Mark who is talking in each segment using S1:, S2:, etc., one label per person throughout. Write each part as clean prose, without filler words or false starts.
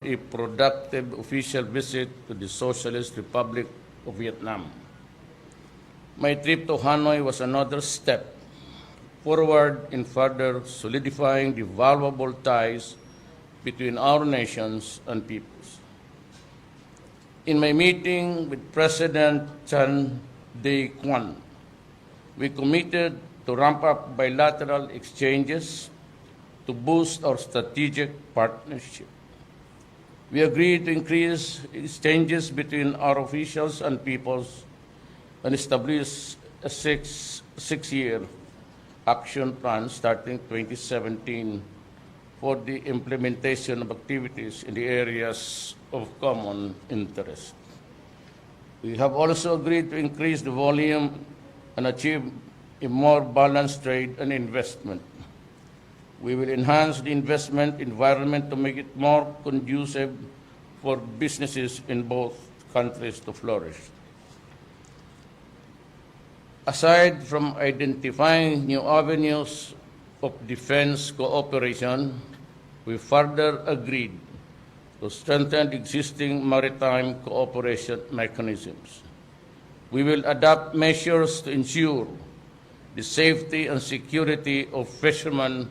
S1: a productive official visit to the Socialist Republic of Vietnam. My trip to Hanoi was another step forward in further solidifying the valuable ties between our nations and peoples. In my meeting with President Chan Day-Kwan, we committed to ramp up bilateral exchanges to boost our strategic partnership. We agreed to increase exchanges between our officials and peoples and establish a six-year action plan starting 2017 for the implementation of activities in the areas of common interest. We have also agreed to increase the volume and achieve a more balanced trade and investment. We will enhance the investment environment to make it more conducive for businesses in both countries to flourish. Aside from identifying new avenues of defense cooperation, we further agreed to strengthen existing maritime cooperation mechanisms. We will adopt measures to ensure the safety and security of fishermen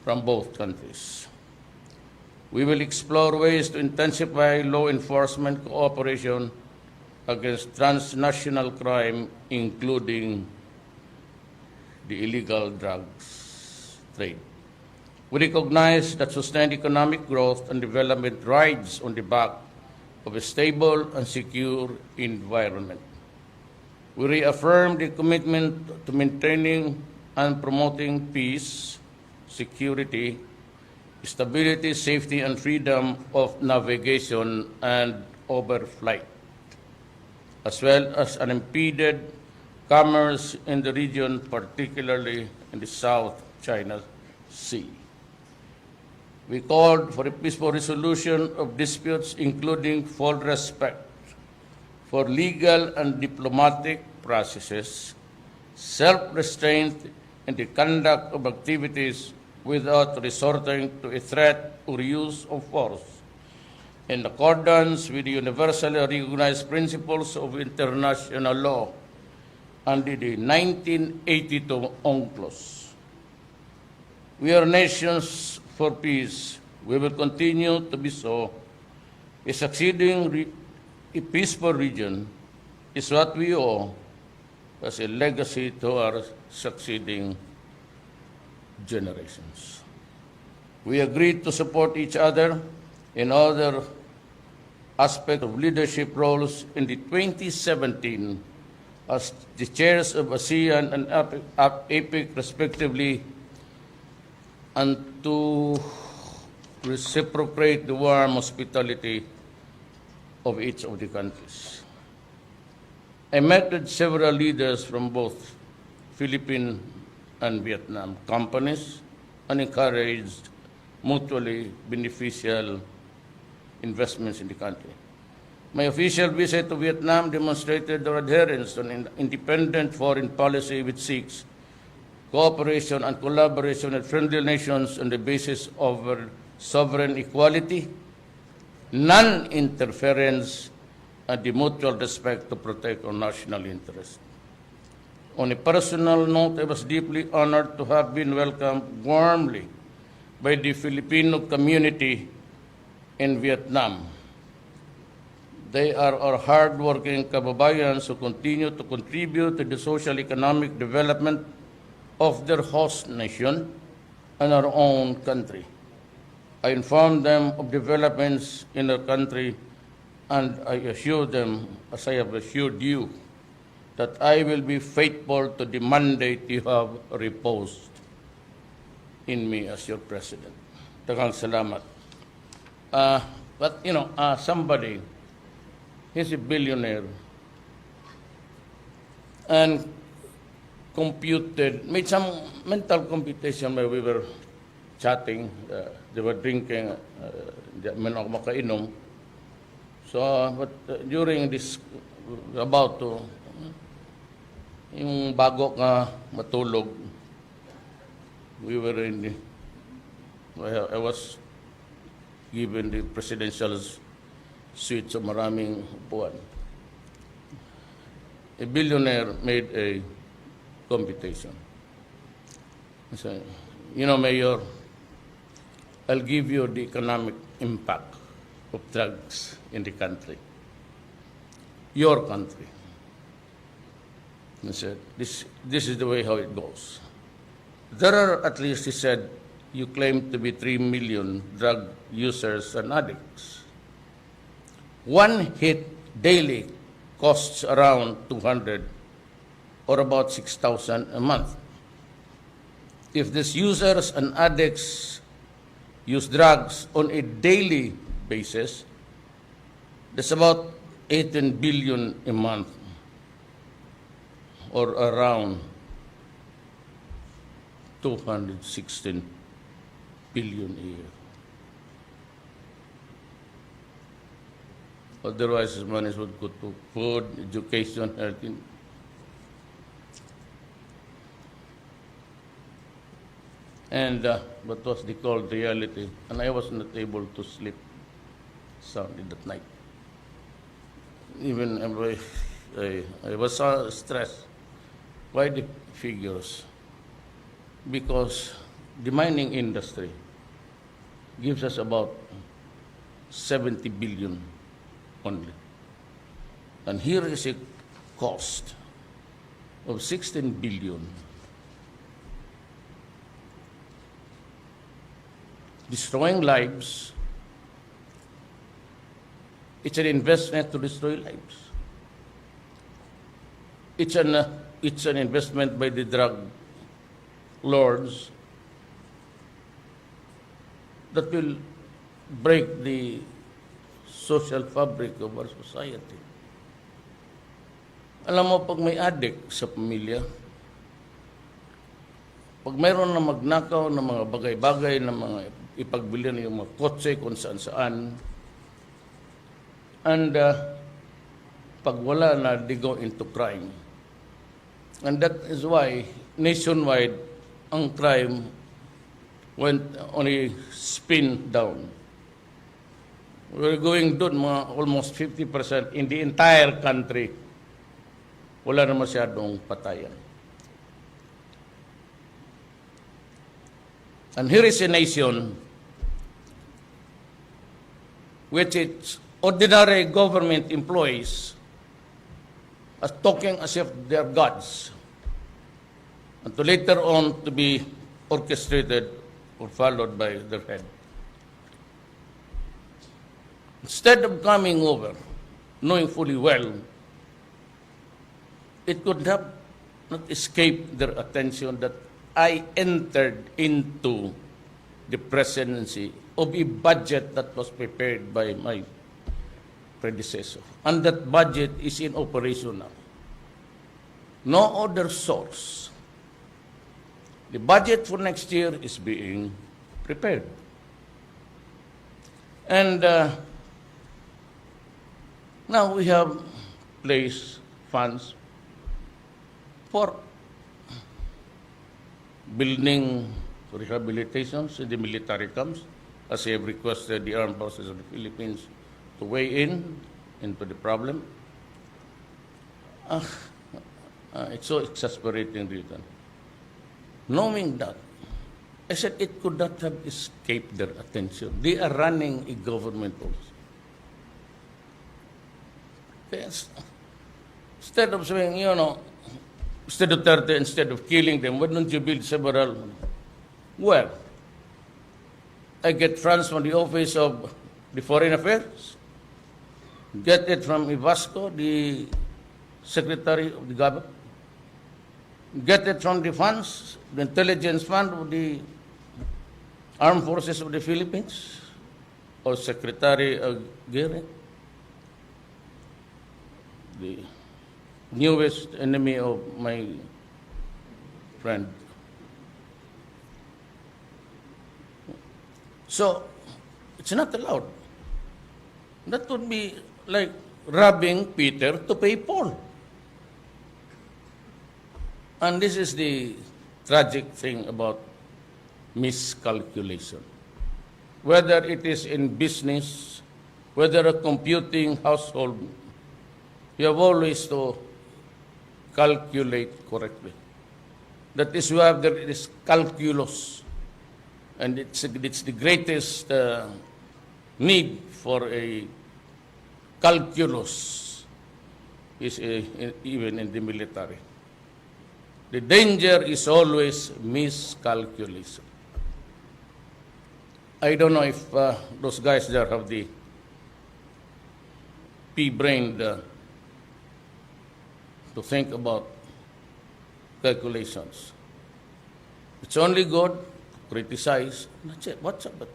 S1: from both countries. We will explore ways to intensify law enforcement cooperation against transnational crime, including the illegal drugs trade. We recognize that sustained economic growth and development rides on the back of a stable and secure environment. We reaffirm the commitment to maintaining and promoting peace, security, stability, safety, and freedom of navigation and overflight, as well as unimpeded commerce in the region, particularly in the South China Sea. We called for a peaceful resolution of disputes, including full respect for legal and diplomatic processes, self-restraint in the conduct of activities without resorting to a threat or use of force, in accordance with the universally recognized principles of international law under the 1982 UNCLOS. We are nations for peace. We will continue to be so. A peaceful region is what we owe as a legacy to our succeeding generations. We agreed to support each other in other aspects of leadership roles in the 2017 as the chairs of ASEAN and APEC respectively, and to reciprocate the warm hospitality of each of the countries. I met with several leaders from both Philippines and Vietnam companies and encouraged mutually beneficial investments in the country. My official visit to Vietnam demonstrated our adherence to an independent foreign policy which seeks cooperation and collaboration with friendly nations on the basis of sovereign equality, non-interference, and the mutual respect to protect our national interests. On a personal note, I was deeply honored to have been welcomed warmly by the Filipino community in Vietnam. They are our hard-working kababayans who continue to contribute to the social economic development of their host nation and our own country. I informed them of developments in our country, and I assure them, as I have assured you, that I will be faithful to the mandate you have reposed in me as your president. Daghang salamat. But somebody, he's a billionaire, and made some mental computation where we were chatting, they were drinking, men ako makainom. So, but during this, about to, yung bago ka matulog, we were I was given the presidential suite sa maraming upuan. A billionaire made a computation. So, Mayor, I'll give you the economic impact of drugs in the country. Your country. He said, this is the way how it goes. There are, at least, he said, you claim to be 3 million drug users and addicts. One hit daily costs around 200 or about 6,000 a month. If these users and addicts use drugs on a daily basis, that's about 18 billion a month, or around 216 billion a year. Otherwise, his money would go to food, education, health. And what was the cold reality? And I was not able to sleep soundly that night. Even I was stressed. Why the figures? Because the mining industry gives us about 70 billion only. And here is a cost of 16 billion. Destroying lives, it's an investment to destroy lives. It's an investment by the drug lords that will break the social fabric of our society. Alam mo, pag may addict sa pamilya, pag mayroon na magnakaw ng mga bagay-bagay, na mga ipagbili ng mga kotse kung saan-saan, and pag wala na, they go into crime. And that is why nationwide ang crime went on a spin down. We're going down mga almost 50% in the entire country. Wala na masyadong patayan. And here is a nation which its ordinary government employees are talking as if they are gods, and to later on to be orchestrated or followed by their head. Instead of coming over, knowing fully well, it could have not escaped their attention that I entered into the presidency of a budget that was prepared by my predecessor. And that budget is in operation now. No other source. The budget for next year is being prepared. And now we have placed funds for building rehabilitations in the military camps, as I have requested the Armed Forces of the Philippines to weigh in into the problem. It's so exasperating, Rita. Knowing that, I said it could not have escaped their attention. They are running a government also. Yes. Instead of saying, Mr. Duterte, instead of killing them, why don't you build several? Well, I get funds from the Office of the Foreign Affairs, get it from Ivasco, the Secretary of the Government, get it from the funds, the Intelligence Fund of the Armed Forces of the Philippines, or Secretary Aguirre, the newest enemy of my friend. So, it's not allowed. That would be like robbing Peter to pay Paul. And this is the tragic thing about miscalculation. whether it is in business, whether a computing household, you have always to calculate correctly. That is why there is calculus, and it's the greatest need for a calculus is even in the military. The danger is always miscalculation. I don't know if those guys there have the pea-brained to think about calculations. It's only good to criticize. That's it. What's up? But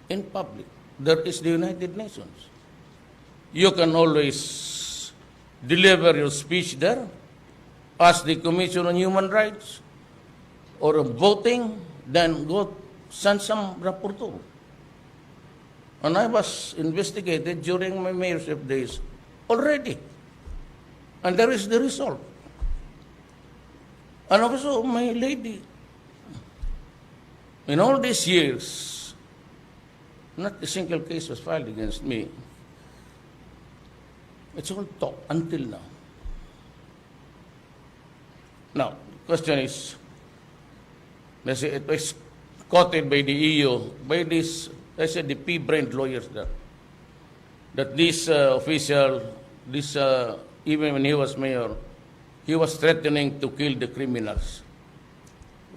S1: in public, there is the United Nations. You can always deliver your speech there, ask the Commission on Human Rights, or voting, then go send some rapporteur. And I was investigated during my mayorship days already. And there is the result. And also, my lady, in all these years, not a single case was filed against me. It's all talk until now. Now, the question is, let's say it was quoted by the EU, by this, let's say the pea-brained lawyers there, that this official, even when he was mayor, he was threatening to kill the criminals.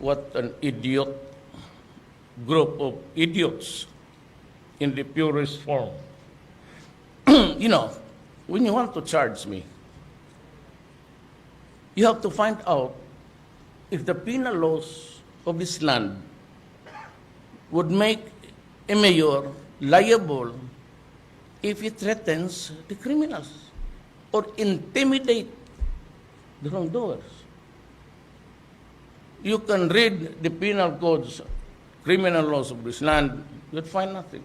S1: What an idiot group of idiots in the purest form. You know, when you want to charge me, you have to find out if the penal laws of this land would make a mayor liable if he threatens the criminals or intimidate the wrongdoers. You can read the penal codes, criminal laws of this land, you'd find nothing.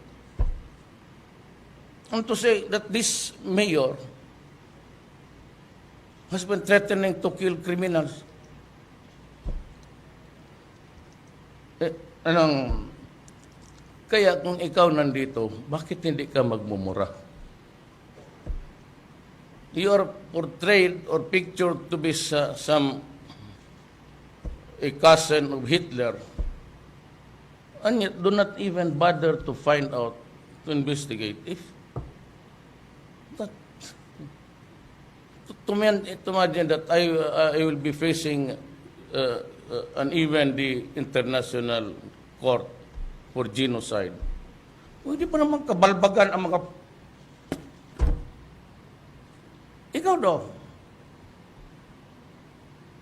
S1: And to say that this mayor has been threatening to kill criminals, kaya kung ikaw nandito, bakit hindi ka magmumura? You are portrayed or pictured to be a cousin of Hitler, and yet do not even bother to find out, to investigate if that. To imagine that I will be facing and even the International Court for Genocide. Pwede pa naman kabalbagan ang mga... Ikaw daw,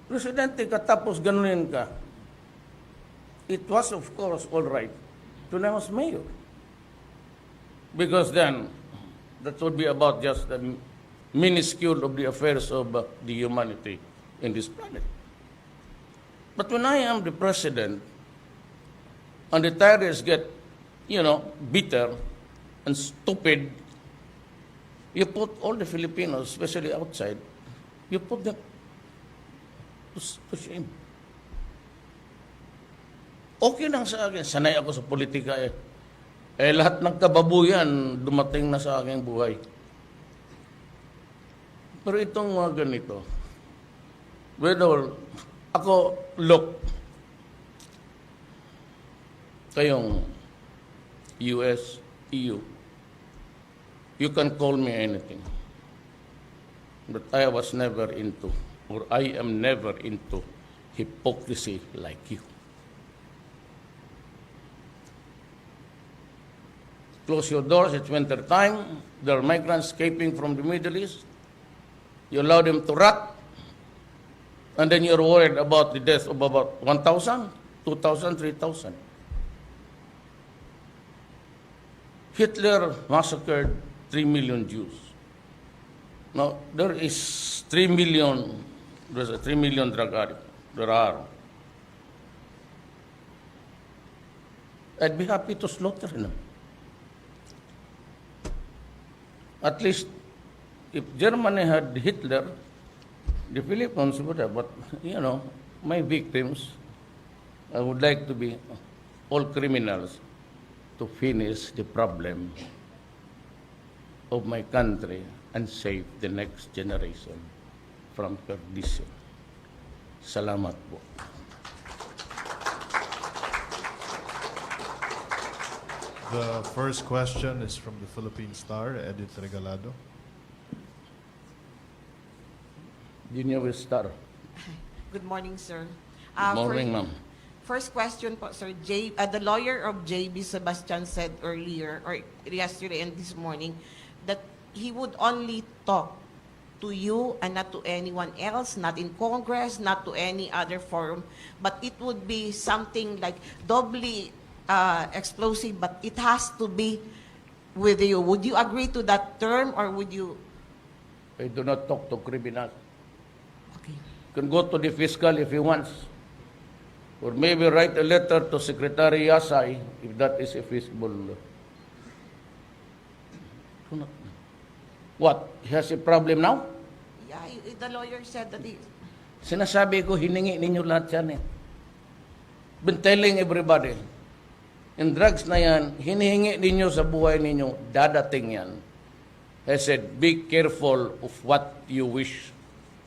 S1: presidente ka tapos ganunin ka. It was of course all right when I was mayor. Because then, that would be about just the minuscule of the affairs of the humanity in this planet. But when I am the president, and the tyrants get, bitter and stupid, you put all the Filipinos, especially outside, you put them to shame. Okay lang sa akin, sanay ako sa politika eh. Lahat ng kababuyan dumating na sa aking buhay. Pero itong mga ganito, ako, look, kayong US, EU, you can call me anything. But I was never into, or I am never into hypocrisy like you. Close your doors, it's winter time, there are migrants escaping from the Middle East. You allow them to rot, and then you're worried about the death of about 1,000, 2,000, 3,000. Hitler massacred 3 million Jews. Now, there's a 3 million drug addicts. There are. I'd be happy to slaughter them. At least, if Germany had Hitler, the Philippines would have, but, my victims, I would like to be all criminals. to finish the problem of my country and save the next generation from perdition. Salamat po.
S2: The first question is from the Philippine Star, Edith Regalado.
S1: Junior will start.
S3: Good morning, sir.
S1: Good morning, ma'am.
S3: First question po, sir. The lawyer of J.B. Sebastian said earlier, or yesterday and this morning, that he would only talk to you and not to anyone else, not in Congress, not to any other forum, but it would be something like doubly explosive, but it has to be with you. Would you agree to that term, or would you?
S1: I do not talk to criminals.
S3: Okay.
S1: Can go to the fiscal if he wants. Or maybe write a letter to Secretary Yasay if that is a feasible. What? He has a problem now?
S3: Yeah, the lawyer said that he.
S1: Sinasabi ko, hiningi ninyo lahat yan eh. Been telling everybody, in drugs na yan, hinihingi ninyo sa buhay ninyo, dadating yan. I said, be careful of what you wish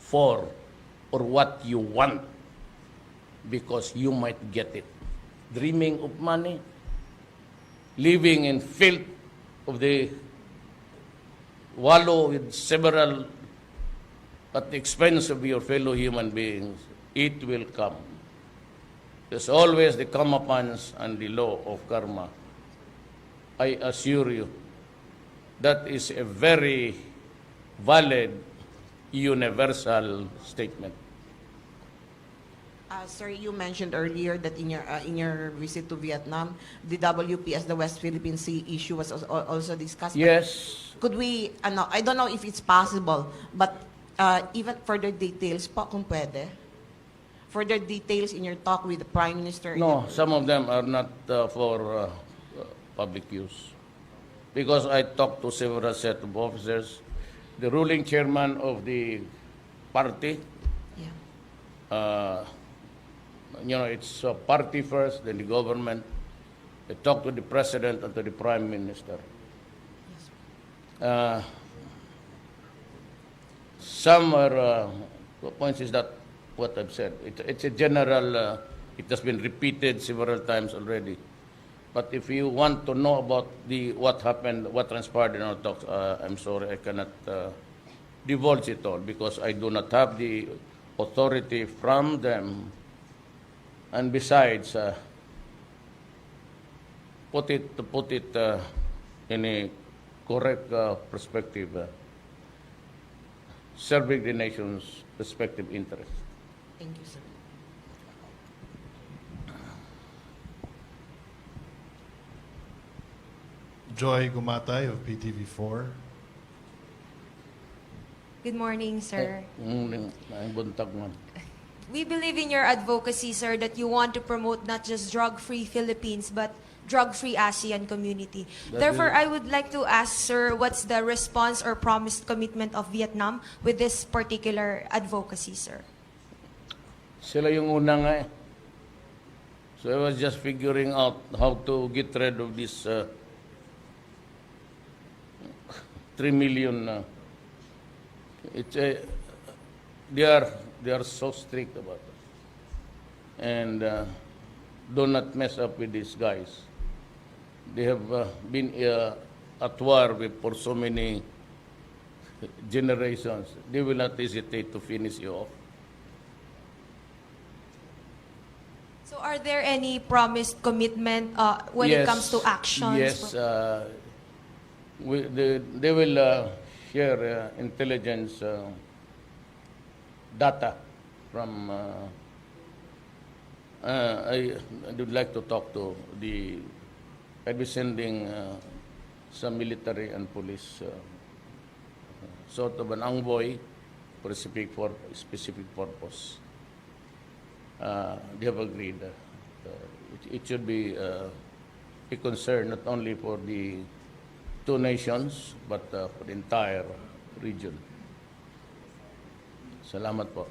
S1: for or what you want, because you might get it. Dreaming of money, living in filth of the wallow with several at the expense of your fellow human beings, it will come. There's always the comeuppance and the law of karma. I assure you, that is a very valid, universal statement.
S3: Sir, you mentioned earlier that in your visit to Vietnam, the WPS, the West Philippine Sea issue was also discussed.
S1: Yes.
S3: Could we, I don't know if it's possible, but even further details po, kung pwede? Further details in your talk with the Prime Minister?
S1: No, some of them are not for public use. Because I talked to several set of officers, the ruling chairman of the party,
S3: Yeah.
S1: It's party first, then the government. I talked to the president and to the prime minister.
S3: Yes.
S1: Some are, points is that what I've said. It's a general, it has been repeated several times already. But if you want to know about what happened, what transpired in our talks, I'm sorry, I cannot divulge it all because I do not have the authority from them. And besides, put it in a correct perspective, serving the nation's respective interests.
S3: Thank you, sir.
S2: Joy Gumatay of PTV4.
S4: Good morning, sir.
S1: Ang buntag man.
S4: We believe in your advocacy, sir, that you want to promote not just drug-free Philippines, but drug-free ASEAN community. Therefore, I would like to ask, sir, what's the response or promised commitment of Vietnam with this particular advocacy, sir?
S1: Sila yung una nga eh. So I was just figuring out how to get rid of this 3 million. They are so strict about it. And do not mess up with these guys. They have been at war for so many generations. They will not hesitate to finish you off.
S4: So are there any promised commitment when it comes to actions?
S1: Yes. They will share intelligence data from. I would like to talk to the. I'll be sending some military and police sort of an envoy for a specific purpose. They have agreed that it should be a concern not only for the two nations but for the entire region. Salamat po.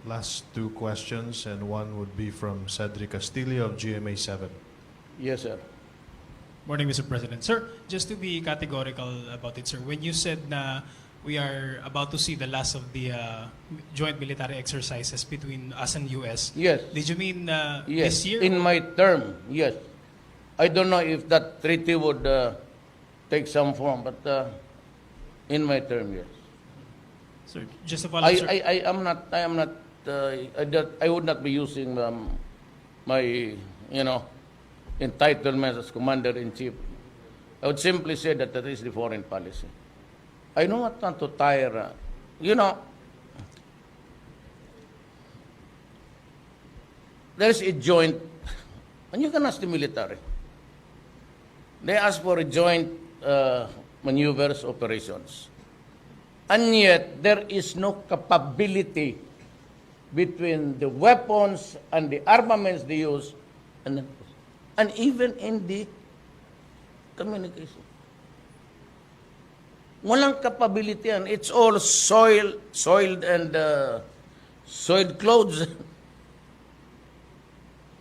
S2: Last two questions, and one would be from Cedric Castillo of GMA7.
S1: Yes, sir.
S5: Morning, Mr. President. Sir, just to be categorical about it, sir, when you said na we are about to see the last of the joint military exercises between us and U.S.,
S1: Yes.
S5: did you mean
S1: Yes,
S5: this year?
S1: in my term, yes. I don't know if that treaty would take some form, but in my term, yes.
S5: Sir, just to follow up, sir.
S1: I am not, I would not be using my, entitlement as Commander-in-Chief. I would simply say that that is the foreign policy. I do not want to tire, there is a joint, and you can ask the military. They ask for a joint maneuvers operations. And yet, there is no capability between the weapons and the armaments they use, and even in the communication. Walang capability yan. It's all soiled and soiled clothes.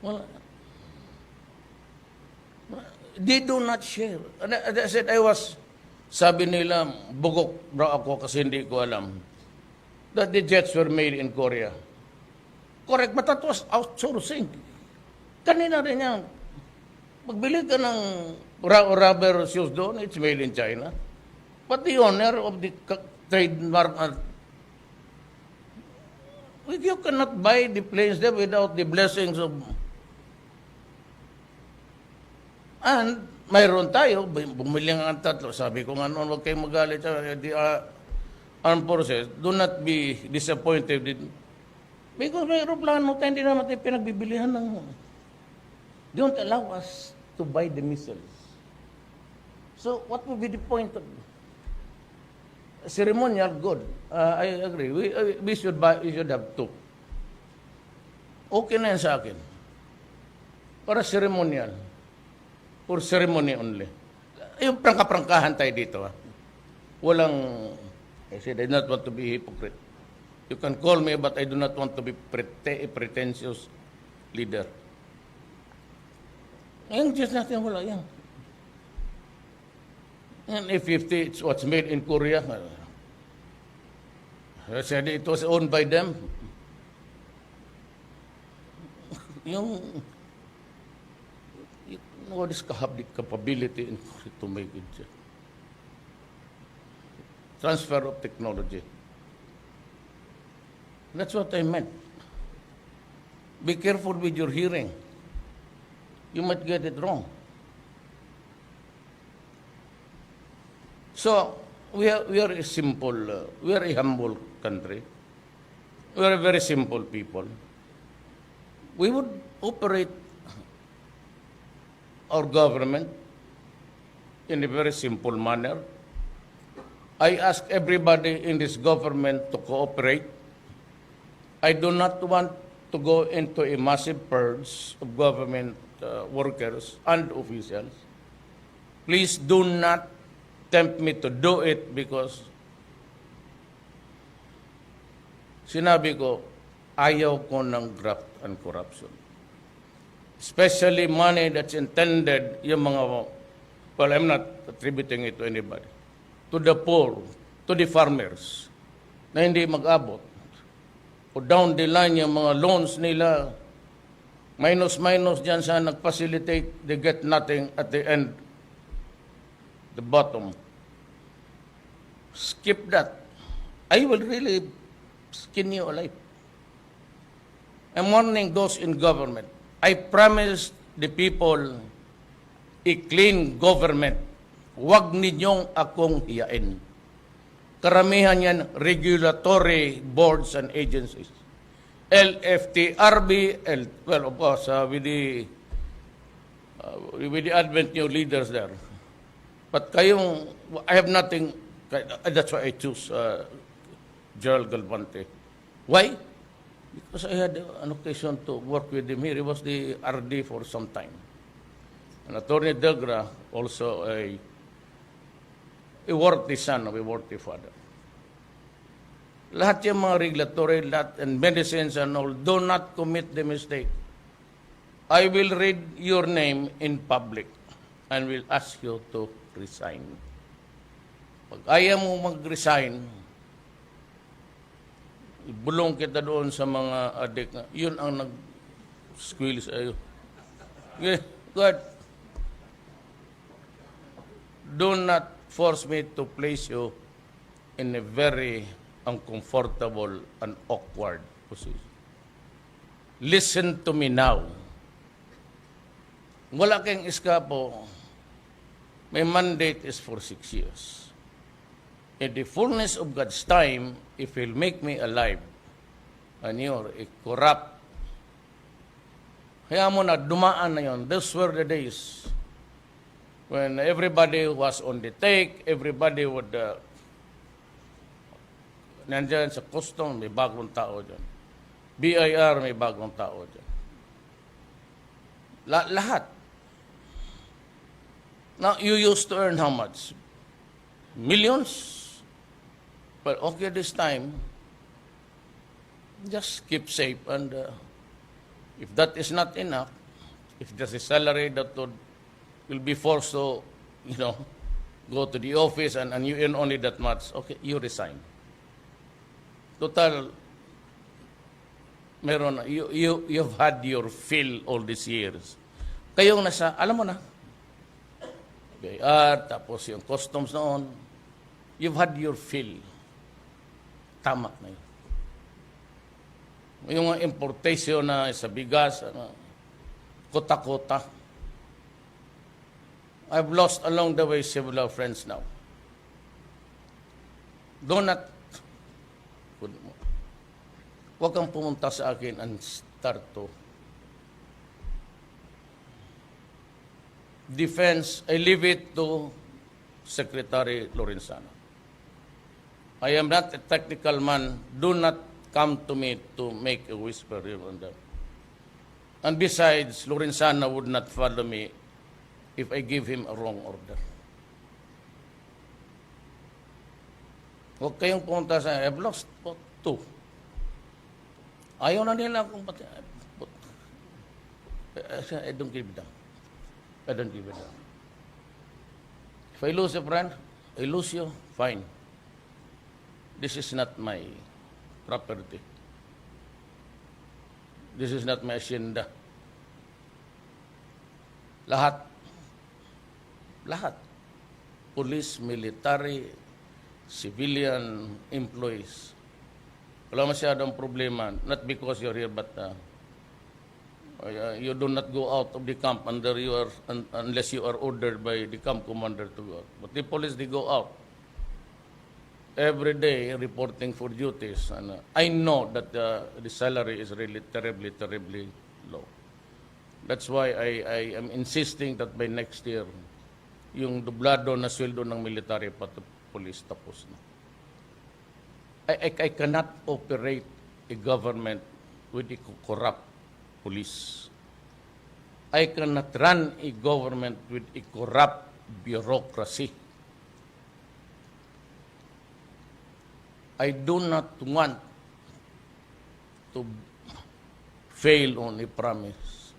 S1: Well, they do not share. And I said, sabi nila, bugok raw ako kasi hindi ko alam that the jets were made in Korea. Correct, but that was outsourcing. Kanina rin yan. Magbili ka ng rubber shoes doon, it's made in China. But the owner of the trademark, you cannot buy the planes there without the blessings of... And mayroon tayo, bumili nga ang tatlo. Sabi ko nga noon, huwag kayong magalit. The armed forces, do not be disappointed. Because may aeroplano tayo, hindi naman tayo pinagbibilihan ng... Don't allow us to buy the missiles. So, what would be the point of ceremonial? Good. I agree. We should have two. Okay na yan sa akin. Para ceremonial. For ceremony only. Yung prangka-prangkahan tayo dito. Walang, I said, I do not want to be hypocrite. You can call me, but I do not want to be a pretentious leader. Yung Diyos natin, wala yan. And F-50, it's what's made in Korea. I said it was owned by them. What is have the capability in Korea to make it? Transfer of technology. That's what I meant. Be careful with your hearing. You might get it wrong. So, we are a simple, we are a humble country. We are a very simple people. We would operate our government in a very simple manner. I ask everybody in this government to cooperate. I do not want to go into a massive purge of government workers and officials. Please do not tempt me to do it because sinabi ko, ayaw ko ng graft and corruption. Especially money that's intended, yung mga, well, I'm not attributing it to anybody, to the poor, to the farmers, na hindi mag-abot. O down the line, yung mga loans nila, minus dyan sa nag-facilitate, they get nothing at the end, the bottom. Skip that. I will really skin you alive. I'm warning those in government. I promise the people a clean government. Huwag ninyong akong hiyain. Karamihan yan, regulatory boards and agencies. LFTRB, well, of course, with the advent new leaders there. But kayong, I have nothing, that's why I choose Gerald Galvante. Why? Because I had an occasion to work with him here. He was the RD for some time. And Attorney Delgra, also a worthy son of a worthy father. Lahat yung mga regulatory, and medicines and all, do not commit the mistake. I will read your name in public. and will ask you to resign. Pag ayaw mo mag-resign, ibulong kita doon sa mga adik na, yun ang nag-squill sa iyo. Okay, good. Do not force me to place you in a very uncomfortable and awkward position. Listen to me now. Wala kang eskapo. My mandate is for 6 years. In the fullness of God's time, if He'll make me alive, and you're a corrupt, kaya mo na dumaan na yun. Those were the days when everybody was on the take, everybody would, nandyan sa custom, may bagong tao dyan. BIR, may bagong tao dyan. Lahat. Now, you used to earn how much? Millions? But okay, this time, just keep safe. And if that is not enough, if there's a salary that will be forced to, go to the office and you earn only that much, okay, you resign. Total, meron, you've had your fill all these years. Kayong nasa, alam mo na, BIR, tapos yung customs noon, you've had your fill. Tama na yun. Yung importation na sa bigas, kota-kota. I've lost along the way several friends now. Do not, huwag kang pumunta sa akin and start to defense. I leave it to Secretary Lorenzana. I am not a technical man. Do not come to me to make a whisper here on that. And besides, Lorenzana would not follow me if I give him a wrong order. Huwag kayong pumunta sa, I've lost 2. Ayaw na nila akong pati. I don't give it down. I don't give it down. If I lose a friend, I lose you, fine. This is not my property. This is not my hacienda. Lahat. Police, military, civilian employees. Wala masyadong problema. Not because you're here, but you do not go out of the camp unless you are ordered by the camp commander to go out. But the police, they go out every day reporting for duties. And I know that the salary is really terribly, terribly low. That's why I am insisting that by next year, yung dublado na sweldo ng military pati police tapos na. I cannot operate a government with a corrupt police. I cannot run a government with a corrupt bureaucracy. I do not want to fail on a promise.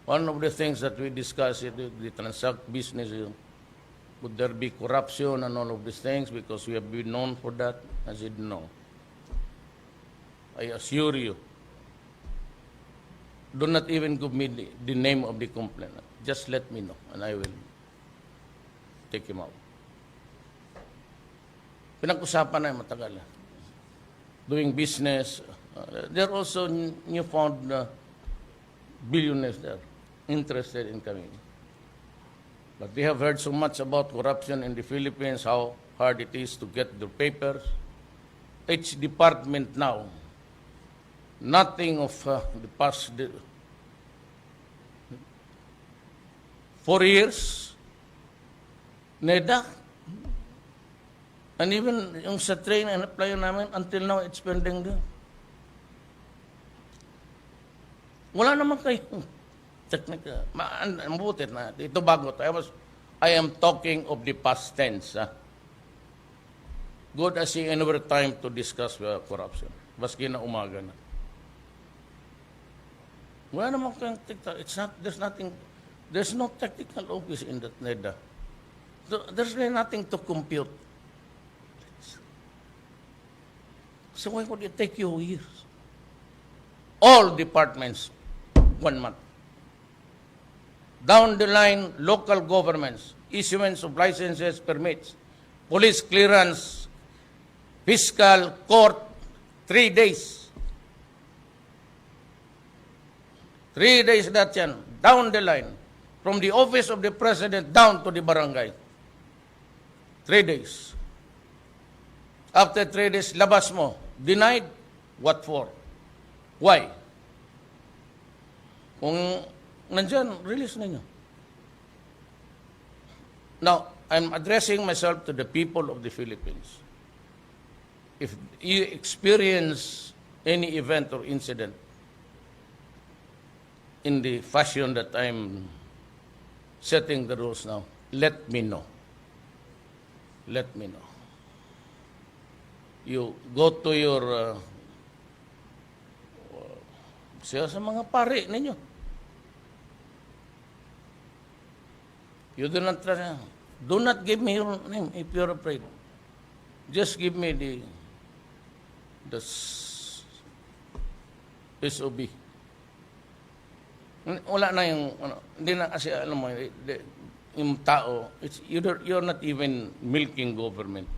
S1: One of the things that we discussed in the transact business, would there be corruption and all of these things, because we have been known for that? I said, no. I assure you, do not even give me the name of the complainant. Just let me know, and I will take him out. Pinag-usapan na yung matagal. Doing business. There are also newfound billionaires there interested in coming. But they have heard so much about corruption in the Philippines, how hard it is to get their papers. Each department now, nothing of the past 4 years, NEDA. And even yung sa train and apply namin, until now, it's pending there. Wala naman kayong technical. Mabuti na. Ito bago. I am talking of the past tense. Good as in another time to discuss corruption. Baski na umaga na. Wala naman kang it's not, there's no technical office in that NEDA. So, there's really nothing to compute. So why would it take you years? All departments, 1 month. Down the line, local governments, issuance of licenses, permits, police clearance, fiscal, court, 3 days. 3 days that yan, down the line, from the office of the president down to the barangay. 3 days. After 3 days, labas mo. Denied? What for? Why? Kung nandyan, release ninyo. Now, I'm addressing myself to the people of the Philippines. If you experience any event or incident in the fashion that I'm setting the rules now, let me know. Let me know. You go to your sa mga pari ninyo. You do not give me your name if you're afraid. Just give me the SOB. Wala na yung, hindi na kasi, alam mo, yung tao, you're not even milking government.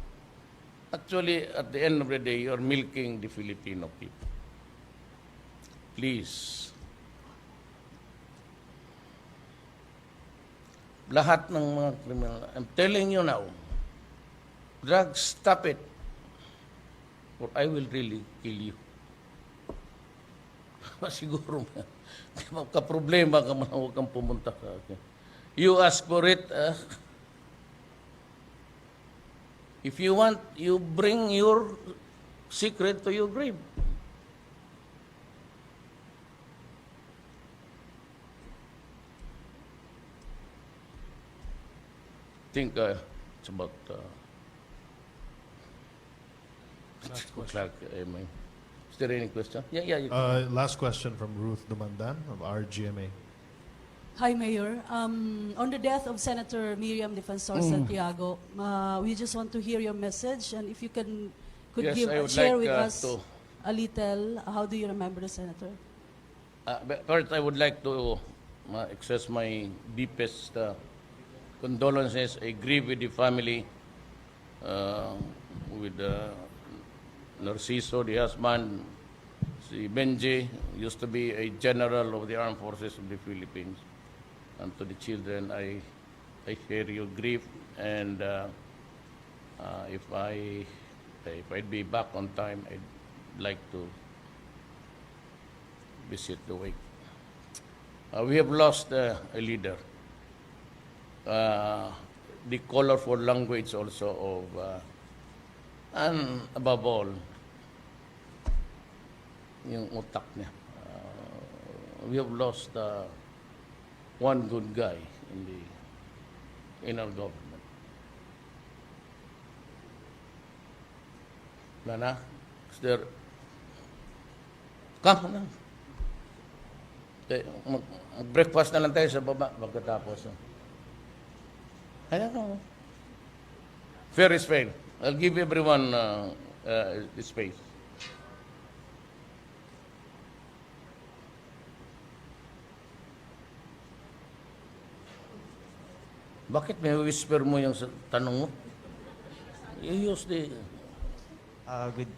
S1: Actually, at the end of the day, you're milking the Filipino people. Please. Lahat ng mga criminal, I'm telling you now, drugs, stop it, or I will really kill you. Siguro, magka-problema ka man, huwag kang pumunta sa akin. You ask for it, if you want, you bring your secret to your grave. I think it's about
S2: Last
S1: o'clock. Is there any question? Yeah. You
S2: Last question from Ruth Dumandan of RGMA.
S6: Hi, Mayor. On the death of Senator Miriam Defensor Santiago, we just want to hear your message, and if you could
S1: Yes, I would
S6: share
S1: like,
S6: with us
S1: to-
S6: a little. How do you remember the senator?
S1: But first, I would like to express my deepest condolences. I grieve with the family, with Narciso, the husband, si Benji, used to be a general of the Armed Forces of the Philippines. And to the children, I share your grief, and if I'd be back on time, I'd like to visit the wake. We have lost a leader. The colorful language also of, and above all, yung utak niya. We have lost one good guy in our government. Lana, is there? Come na. Breakfast na lang tayo sa baba pagkatapos. Ayan o. Fair is fair. I'll give everyone the space. Bakit may whisper mo yung tanong mo? You use the...
S7: Good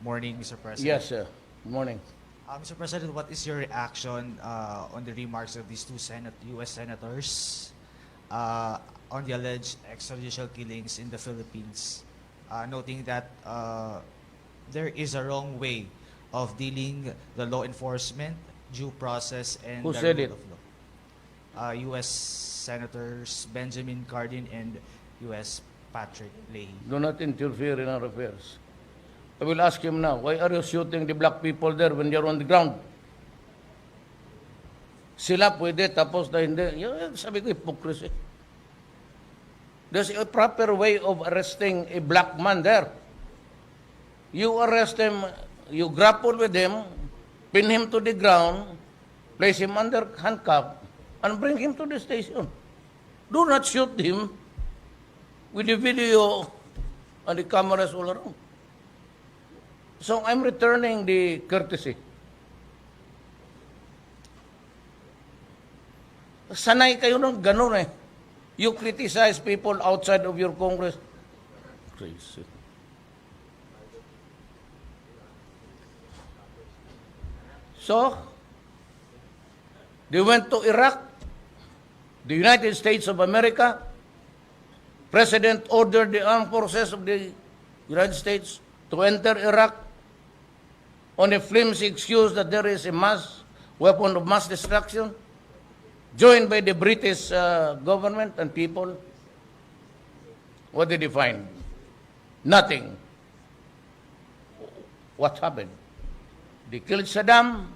S7: morning, Mr. President.
S1: Yes, sir. Good morning.
S7: Mr. President, what is your reaction on the remarks of these two U.S. senators on the alleged extrajudicial killings in the Philippines, noting that there is a wrong way of dealing the law enforcement, due process, and
S1: Who
S7: the
S1: said
S7: rule
S1: it?
S7: of law? U.S. Senators Benjamin Cardin and U.S. Patrick Leahy.
S1: Do not interfere in our affairs. I will ask him now, why are you shooting the black people there when you're on the ground? Sila pwede, tapos na hindi. Sabi ko, hypocrisy. There's a proper way of arresting a black man there. You arrest him, you grapple with him, pin him to the ground, place him under handcuff, and bring him to the station. Do not shoot him with the video and the cameras all around. So I'm returning the courtesy. Sanay kayo ng ganun eh. You criticize people outside of your Congress. Crazy. So, they went to Iraq, the United States of America. President ordered the armed forces of the United States to enter Iraq on a flimsy excuse that there is a weapon of mass destruction, joined by the British government and people. What did they find? Nothing. What happened? They killed Saddam.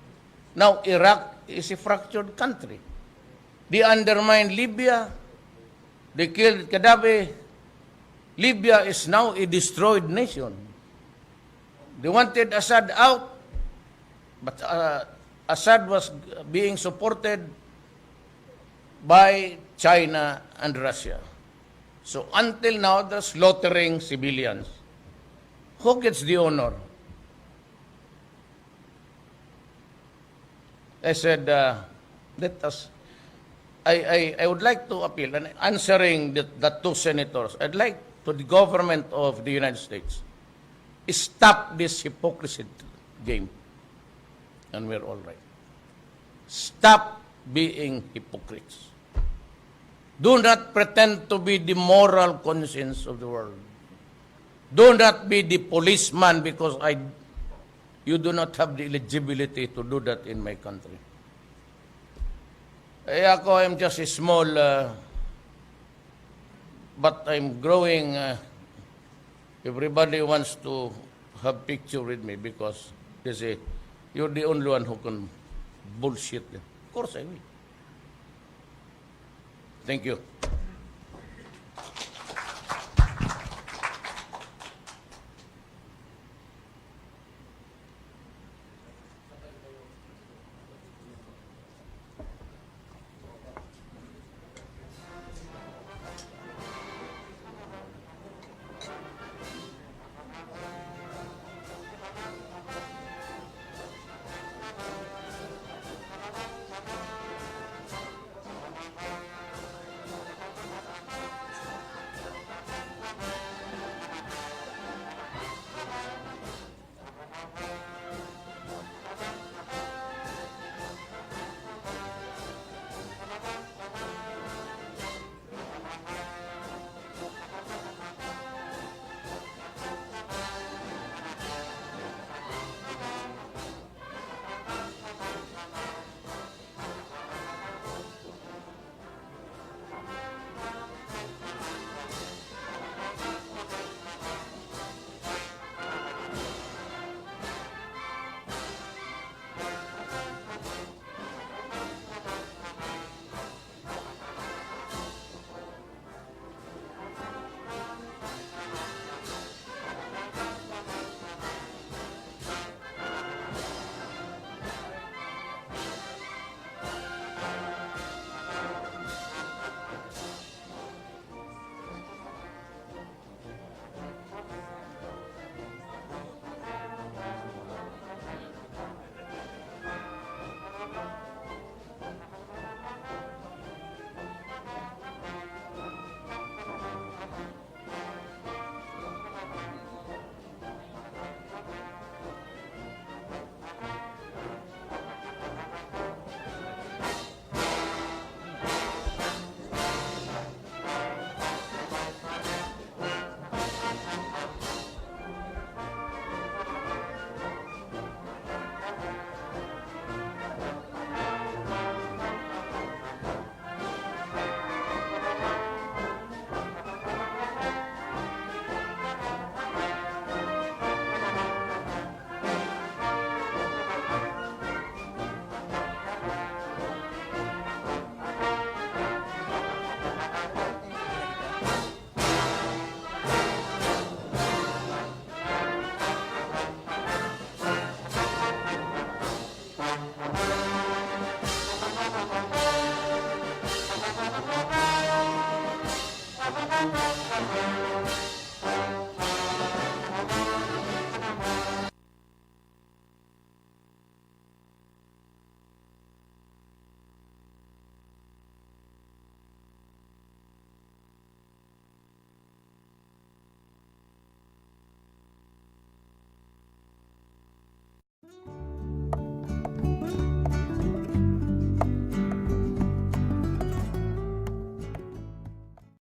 S1: Now Iraq is a fractured country. They undermined Libya. They killed Gaddafi. Libya is now a destroyed nation. They wanted Assad out, but Assad was being supported by China and Russia. So until now, they're slaughtering civilians. Who gets the honor? I said, let us. I would like to appeal, and answering the two senators, I'd like to the government of the United States, stop this hypocrisy game, and we're all right. Stop being hypocrites. Do not pretend to be the moral conscience of the world. Do not be the policeman because you do not have the eligibility to do that in my country. Ako, I'm just a small, but I'm growing. Everybody wants to have picture with me because they say, you're the only one who can bullshit them. Of course I will. Thank you.